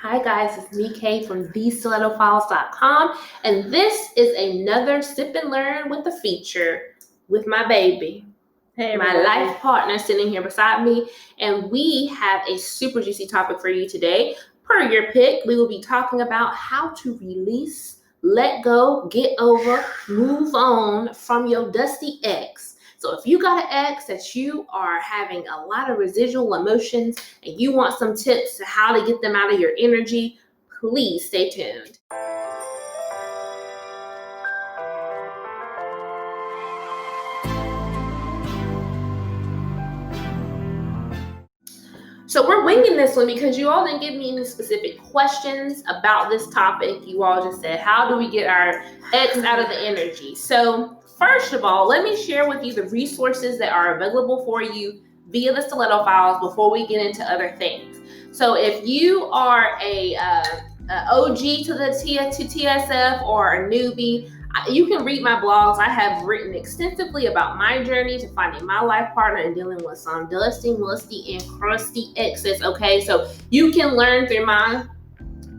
Hi guys, it's me Kay from thestilettofiles.com, and this is another Sip and Learn with the feature with my baby, Hey, my everybody. life partner sitting here beside me, and we have a super juicy topic for you today. Per your pick, we will be talking about how to release, let go, get over, move on from your dusty ex. So if you got an ex that you are having a lot of residual emotions and you want some tips to how to get them out of your energy, please stay tuned. So we're winging this one because you all didn't give me any specific questions about this topic. You all just said, how do we get our ex out of the energy? So first of all, let me share with you the resources that are available for you via the Stiletto Files before we get into other things. So if you are a OG to the TSF or a newbie, you can read my blogs. I have written extensively about my journey to finding my life partner and dealing with some dusty, musty, and crusty exes. Okay, so you can learn through mine.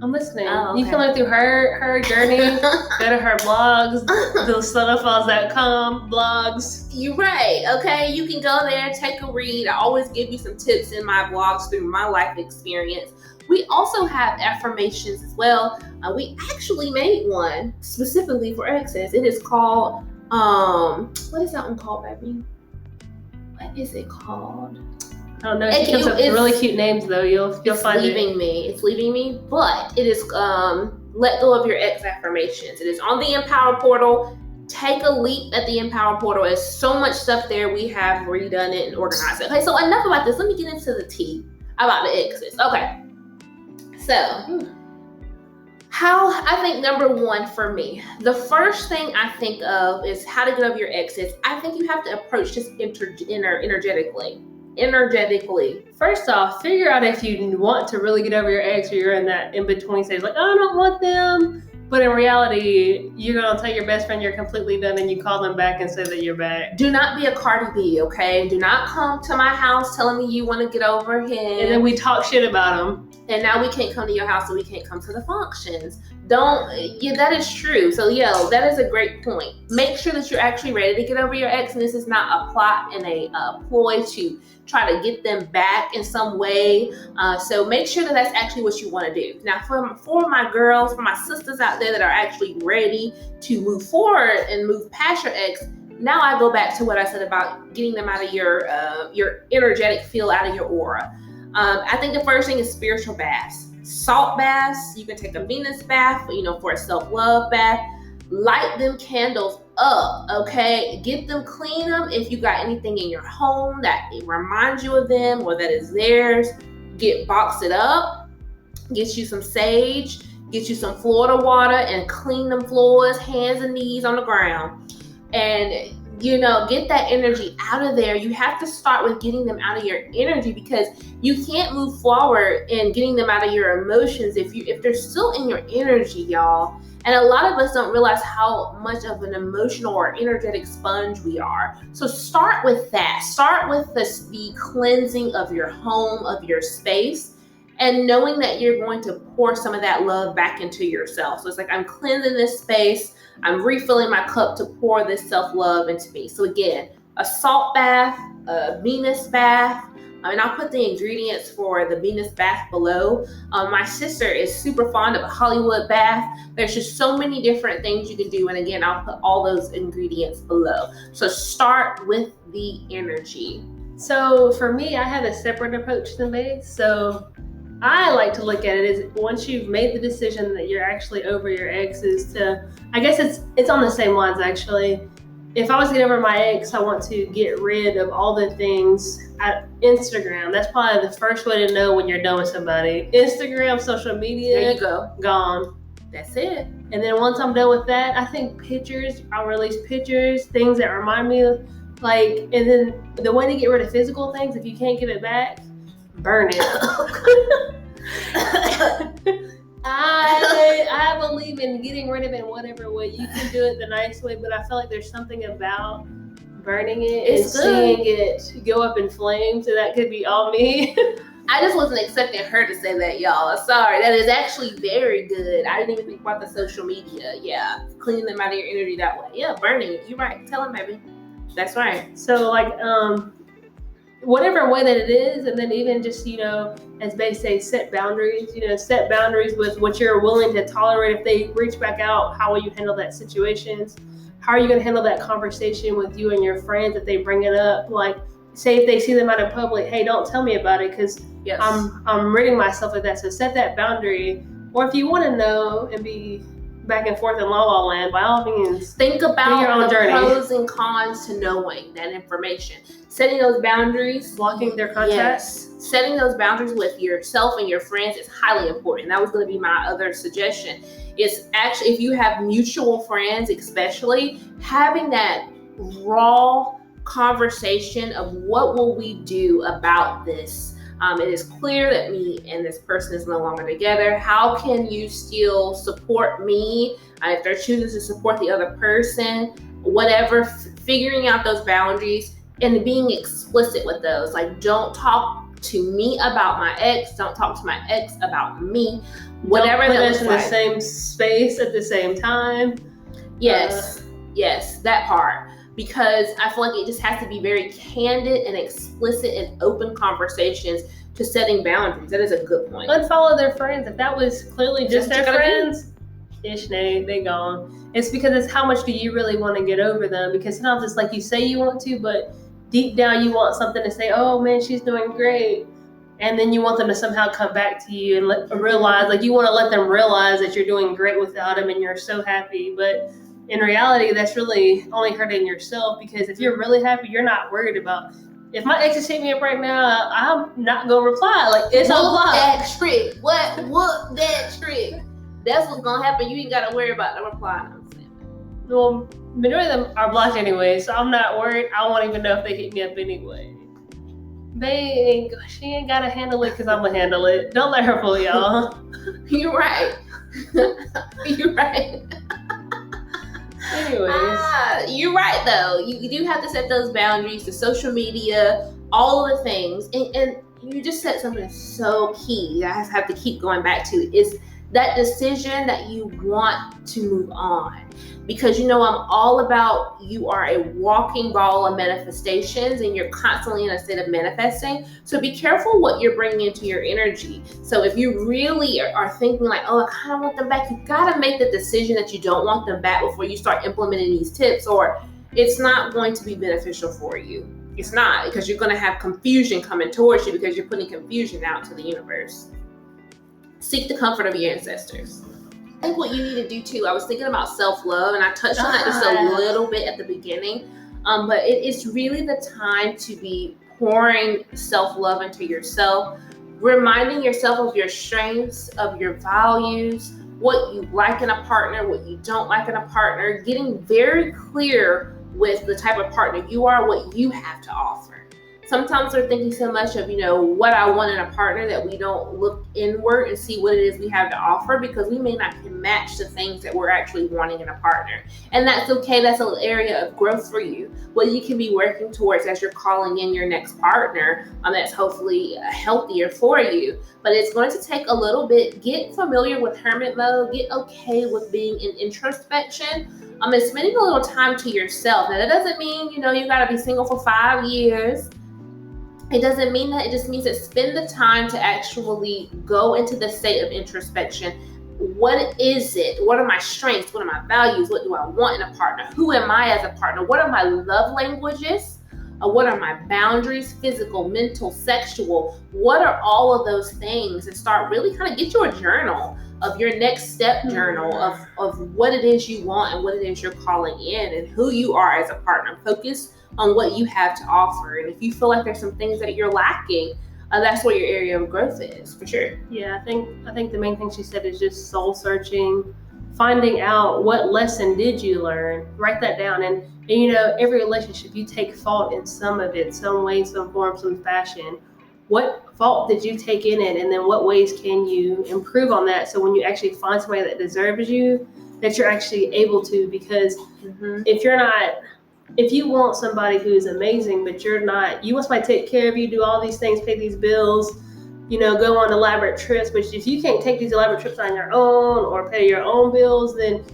I'm listening. Oh, okay. You can learn through her journey. Go to her blogs, thestilettofiles.com blogs. You're right. Okay, you can go there, take a read. I always give you some tips in my blogs through my life experience. We also have affirmations as well. We actually made one specifically for exes. It is called what is that one called, baby? What is it called? I don't know. It comes up with really cute names though. You'll find it. It's leaving me, but it is let go of your ex affirmations. It is on the Empower portal. Take a leap at the Empower portal. There's so much stuff there. We have redone it and organized it. Okay, so enough about this. Let me get into the tea about the exes. Okay, so how I think number one for me, the first thing I think of is how to get over your exes. I think you have to approach this energetically. First off, figure out if you want to really get over your ex or you're in that in-between stage, like, oh, I don't want them. But in reality, you're going to tell your best friend you're completely done and you call them back and say that you're back. Do not be a Cardi B, okay? Do not come to my house telling me you want to get over him. And then we talk shit about him. And now we can't come to your house, so we can't come to the functions. That is true. So, that is a great point. Make sure that you're actually ready to get over your ex, and this is not a plot and a ploy to try to get them back in some way. So make sure that that's actually what you want to do. Now, for my girls, for my sisters out there that are actually ready to move forward and move past your ex, now I go back to what I said about getting them out of your energetic field, out of your aura. I think the first thing is spiritual baths. Salt baths. You can take a Venus bath, for a self-love bath. Light them candles up, okay? Get them, clean them. If you got anything in your home that it reminds you of them or that is theirs, box it up. Get you some sage. Get you some Florida water and clean them floors, hands and knees on the ground. And get that energy out of there. You have to start with getting them out of your energy, because you can't move forward in getting them out of your emotions if they're still in your energy, y'all. And a lot of us don't realize how much of an emotional or energetic sponge we are. So start with that. Start with the cleansing of your home, of your space, and knowing that you're going to pour some of that love back into yourself. So it's like, I'm cleansing this space. I'm refilling my cup to pour this self-love into me. So again, a salt bath, a Venus bath. I'll put the ingredients for the Venus bath below. My sister is super fond of a Hollywood bath. There's just so many different things you can do. And again, I'll put all those ingredients below. So start with the energy. So for me, I have a separate approach than me. So I like to look at it as, once you've made the decision that you're actually over your exes, I guess it's on the same lines actually. If I was to get over my ex, I want to get rid of all the things at Instagram. That's probably the first way to know when you're done with somebody. Instagram, social media, there you go, gone. That's it. And then once I'm done with that, I think I'll release pictures, things that remind me of, and then the way to get rid of physical things, if you can't give it back, burn it. I believe in getting rid of it in whatever way. You can do it the nice way, but I feel like there's something about burning it and seeing it go up in flames, and that could be all me. I just wasn't expecting her to say that, y'all. Sorry. That is actually very good. I didn't even think about the social media. Yeah. Cleaning them out of your energy that way. Yeah, burning it. You're right. Tell him, baby. That's right. So like, whatever way that it is, and then even just, as they say, set boundaries, set boundaries with what you're willing to tolerate. If they reach back out, how will you handle that situations? How are you going to handle that conversation with you and your friends if they bring it up? Like, say if they see them out in public, hey, don't tell me about it because I'm ridding myself of that. So set that boundary. Or if you want to know and be back and forth in La La Land, by all means, think about your own the journey. Pros and cons to knowing that information. Setting those boundaries, blocking their contacts. Yes, setting those boundaries with yourself and your friends is highly important. That was going to be my other suggestion. Is actually, if you have mutual friends, especially having that raw conversation of what will we do about this. It is clear that me and this person is no longer together. How can you still support me if they're choosing to support the other person? Whatever, figuring out those boundaries and being explicit with those. Like, don't talk to me about my ex. Don't talk to my ex about me. Whatever don't put that us in the same space at the same time. Yes, that part. Because I feel like it just has to be very candid and explicit and open conversations to setting boundaries. That is a good point. Unfollow their friends. If that was clearly just their friends, they gone. It's because it's how much do you really want to get over them? Because sometimes it's like you say you want to, but deep down you want something to say, oh man, she's doing great. And then you want them to somehow come back to you and realize, like you want to let them realize that you're doing great without them and you're so happy. But in reality, that's really only hurting yourself, because if you're really happy, you're not worried about, if my ex is hitting me up right now, I'm not going to reply. Like, it's on block. That trick. What that trick? That's what's going to happen. You ain't got to worry about the reply. Well, majority of them are blocked anyway, so I'm not worried. I won't even know if they hit me up anyway. She ain't got to handle it because I'm going to handle it. Don't let her fool y'all. You're right. You're right. Anyways, you're right though. You do have to set those boundaries to social media, all of the things, and you just said something so key. I have to keep going back to is that decision that you want to move on. Because I'm all about, you are a walking ball of manifestations and you're constantly in a state of manifesting. So be careful what you're bringing into your energy. So if you really are thinking like, oh, I kind of want them back, you got to make the decision that you don't want them back before you start implementing these tips, or it's not going to be beneficial for you. It's not, because you're going to have confusion coming towards you because you're putting confusion out to the universe. Seek the comfort of your ancestors. I think what you need to do too, I was thinking about self-love, and I touched on that just a little bit at the beginning, but it is really the time to be pouring self-love into yourself, reminding yourself of your strengths, of your values, what you like in a partner, what you don't like in a partner, getting very clear with the type of partner you are, what you have to offer. Sometimes we're thinking so much of, what I want in a partner that we don't look inward and see what it is we have to offer, because we may not can match the things that we're actually wanting in a partner. And that's okay. That's an area of growth for you. What you can be working towards as you're calling in your next partner that's hopefully healthier for you. But it's going to take a little bit. Get familiar with hermit mode. Get okay with being in introspection. And spending a little time to yourself. Now, that doesn't mean, you got to be single for 5 years. It doesn't mean that. It just means that spend the time to actually go into the state of introspection. What is it? What are my strengths? What are my values? What do I want in a partner? Who am I as a partner? What are my love languages? What are my boundaries? Physical, mental, sexual. What are all of those things? And start really kind of get you a journal of your next step journal of what it is you want and what it is you're calling in and who you are as a partner. Focus on what you have to offer. And if you feel like there's some things that you're lacking, that's where your area of growth is, for sure. Yeah, I think the main thing she said is just soul searching, finding out what lesson did you learn. Write that down. And every relationship, you take fault in some of it, some way, some form, some fashion. What fault did you take in it? And then what ways can you improve on that? So when you actually find somebody that deserves you, that you're actually able to, because if you want somebody who's amazing, but you're not, you want somebody to take care of you, do all these things, pay these bills, go on elaborate trips. But if you can't take these elaborate trips on your own or pay your own bills, then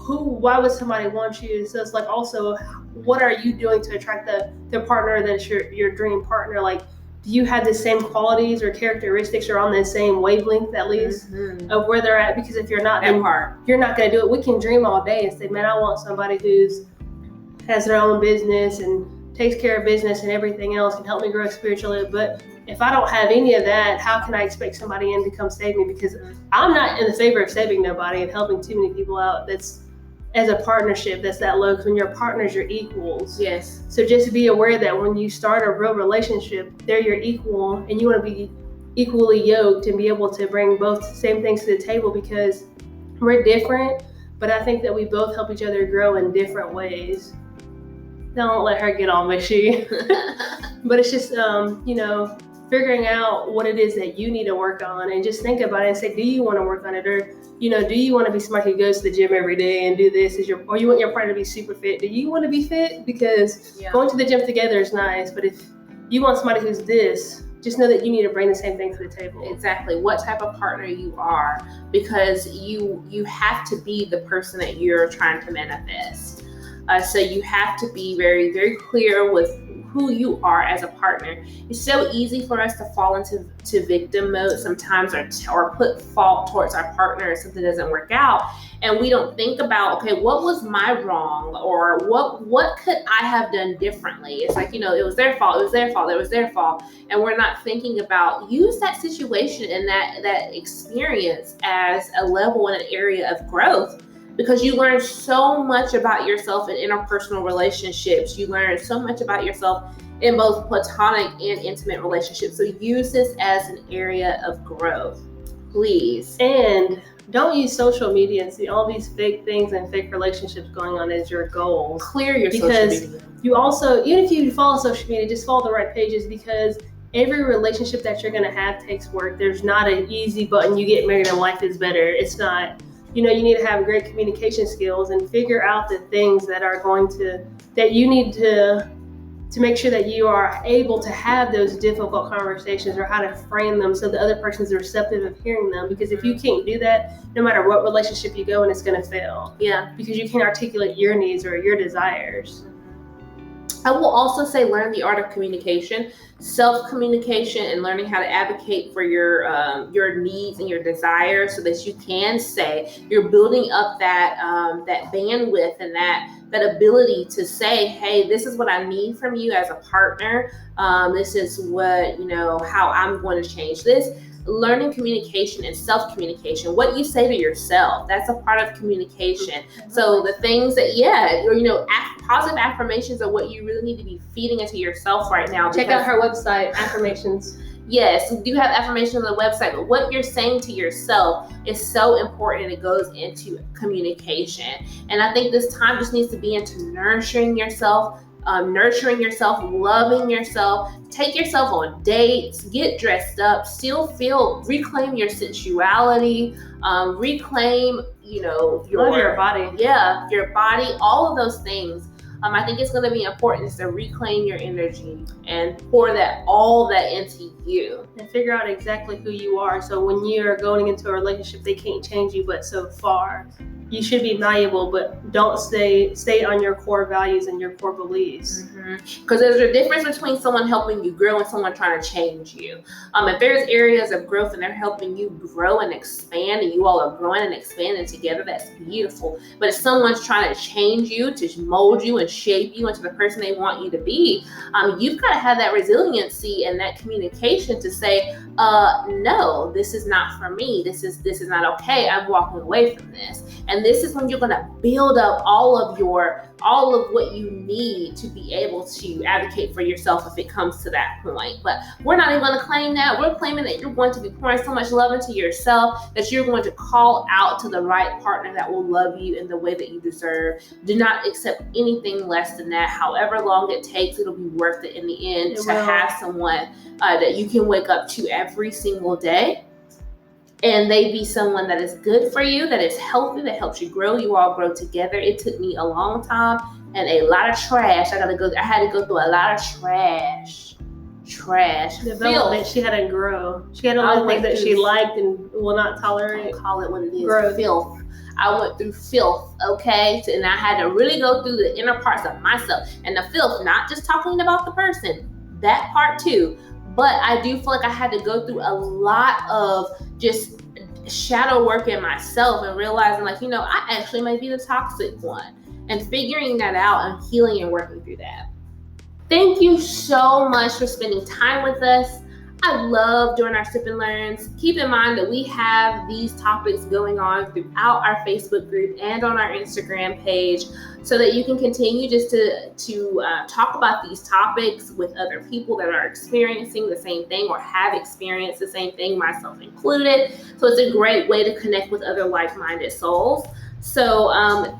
why would somebody want you? So it's like, also, what are you doing to attract the partner that's your dream partner? Like, do you have the same qualities or characteristics, or on the same wavelength at least of where they're at? Because if you're not, then you're not going to do it. We can dream all day and say, man, I want somebody who's has their own business and takes care of business and everything else and help me grow spiritually. But if I don't have any of that, how can I expect somebody in to come save me? Because I'm not in the favor of saving nobody and helping too many people out. That's as a partnership, that's that low. Because when you're partners, you're equals. Yes. So just be aware that when you start a real relationship, they're your equal, and you want to be equally yoked and be able to bring both same things to the table, because we're different, but I think that we both help each other grow in different ways. Don't let her get all mushy. But it's just, figuring out what it is that you need to work on, and just think about it and say, do you want to work on it? Or, do you want to be somebody who goes to the gym every day and do this or you want your partner to be super fit? Do you want to be fit? Because going to the gym together is nice, but if you want somebody who's this, just know that you need to bring the same thing to the table. Exactly. What type of partner you are, because you have to be the person that you're trying to manifest. So you have to be very, very clear with who you are as a partner. It's so easy for us to fall into victim mode sometimes, or put fault towards our partner if something doesn't work out, and we don't think about, okay, what was my wrong, or what could I have done differently? It's like, it was their fault, and we're not thinking about, use that situation and that experience as a level in an area of growth. Because you learn so much about yourself in interpersonal relationships. You learn so much about yourself in both platonic and intimate relationships. So use this as an area of growth, please. And don't use social media and see all these fake things and fake relationships going on as your goals. Clear your social media. Because you also, even if you follow social media, just follow the right pages, because every relationship that you're going to have takes work. There's not an easy button, you get married and life is better. It's not. You need to have great communication skills and figure out the things that you need to make sure that you are able to have those difficult conversations, or how to frame them so the other person's receptive of hearing them. Because if you can't do that, no matter what relationship you go in, it's going to fail. Yeah. Because you can't articulate your needs or your desires. I will also say, learn the art of communication, self-communication, and learning how to advocate for your needs and your desires, so that you can say you're building up that bandwidth and that ability to say, hey, this is what I need from you as a partner. This is what, how I'm going to change this. Learning communication and self-communication, what you say to yourself, that's a part of communication. So the things that, positive affirmations are what you really need to be feeding into yourself right now. Check out her website, affirmations. Yes, we do have affirmations on the website, but what you're saying to yourself is so important, and it goes into communication. And I think this time just needs to be into nurturing yourself, loving yourself. Take yourself on dates, get dressed up, reclaim your sensuality, reclaim, your body. Yeah, your body, all of those things. I think it's going to be important to reclaim your energy and pour all that into you. And figure out exactly who you are. So when you're going into a relationship, they can't change you but so far. You should be malleable, but don't stay on your core values and your core beliefs. Because there's a difference between someone helping you grow and someone trying to change you. If there's areas of growth and they're helping you grow and expand, and you all are growing and expanding together, that's beautiful. But if someone's trying to change you, to mold you and shape you into the person they want you to be, you've got to have that resiliency and that communication to say, no, this is not for me. This is not okay. I'm walking away from this. And this is when you're going to build up all of what you need to be able to advocate for yourself if it comes to that point. But we're not even going to claim that. We're claiming that you're going to be pouring so much love into yourself that you're going to call out to the right partner that will love you in the way that you deserve. Do not accept anything less than that. However long it takes, it'll be worth it in the end have someone that you can wake up to every single day. And they be someone that is good for you, that is healthy, that helps you grow. You all grow together. It took me a long time and a lot of trash. I had to go through a lot of trash trash. Development, she had to grow. She had all the things that she liked and will not tolerate. I'll call it what it is. Growth. Filth. I went through filth, okay? And I had to really go through the inner parts of myself. And the filth, not just talking about the person, that part too. But I do feel like I had to go through a lot of just shadow work in myself and realizing, like, I actually might be the toxic one. And figuring that out and healing and working through that. Thank you so much for spending time with us. I love doing our sip and learns. Keep in mind that we have these topics going on throughout our Facebook group and on our Instagram page so that you can continue just to talk about these topics with other people that are experiencing the same thing or have experienced the same thing, myself included. So it's a great way to connect with other like-minded souls. So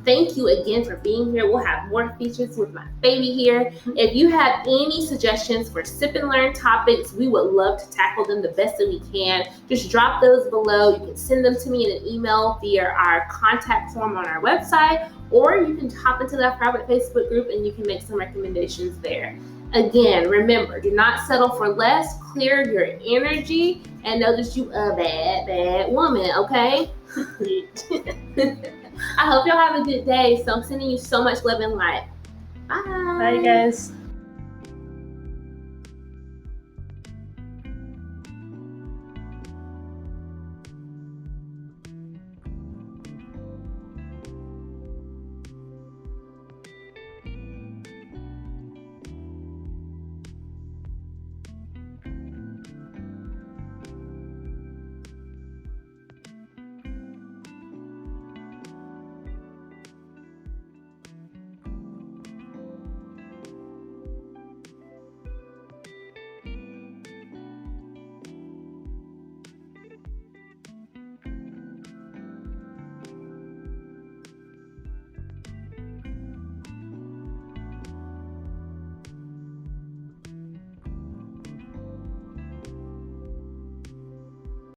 thank you again for being here. We'll have more features with my baby here. If you have any suggestions for sip and learn topics, we would love to tackle them the best that we can. Just drop those below. You can send them to me in an email via our contact form on our website, or you can hop into that private Facebook group and you can make some recommendations there. Again, remember, do not settle for less. Clear your energy and know that you a bad, bad woman, okay? I hope y'all have a good day. So I'm sending you so much love and light. Bye. Bye, guys.